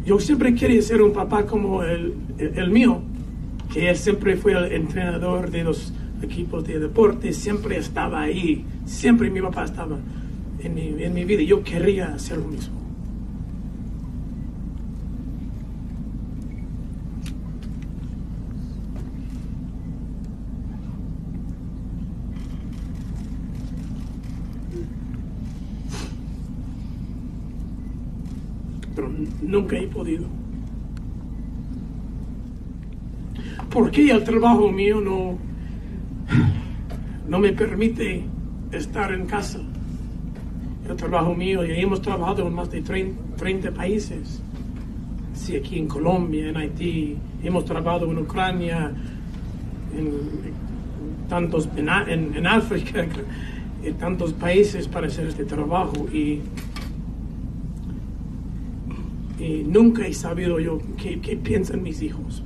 Yo siempre quería ser un papá como el mío, que él siempre fue el entrenador de los equipos de deporte, siempre estaba ahí, siempre mi papá estaba en mi vida. Yo quería hacer lo mismo. Pero nunca he podido. Porque el trabajo mío no me permite estar en casa. El trabajo mío, y hemos trabajado en más de 30 países. Sí, aquí en Colombia, en Haití, hemos trabajado en Ucrania, en África, en tantos países para hacer este trabajo. Y nunca he sabido yo qué piensan mis hijos.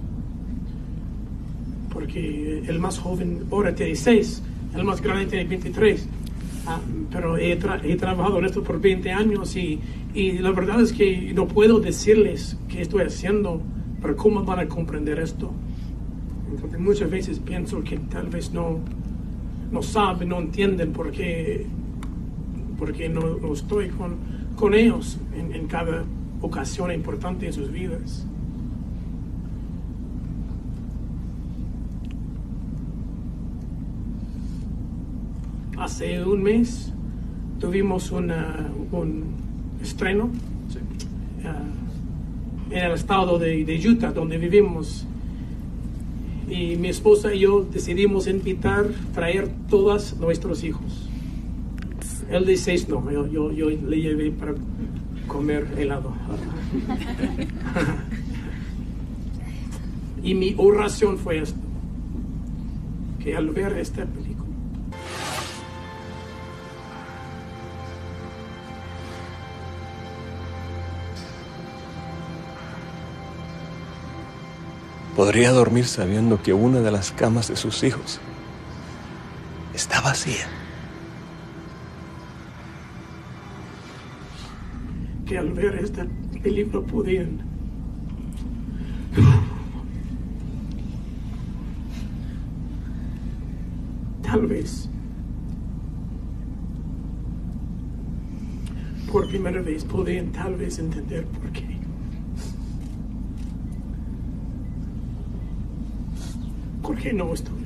Porque el más joven ahora tiene 16, el más grande tiene 23. Pero he trabajado en esto por 20 años y la verdad es que no puedo decirles qué estoy haciendo, pero cómo van a comprender esto. Entonces muchas veces pienso que tal vez no saben, no entienden porque no estoy con ellos en cada ocasión importante en sus vidas. Hace un mes tuvimos un estreno en el estado de Utah, donde vivimos. Y mi esposa y yo decidimos traer todos nuestros hijos. El de 6 no, yo le llevé para comer helado. Y mi oración fue esto, que al ver esta película, podría dormir sabiendo que una de las camas de sus hijos está vacía. Que al ver esta película podían tal vez por primera vez podían tal vez entender por qué. ¿Por qué no estoy?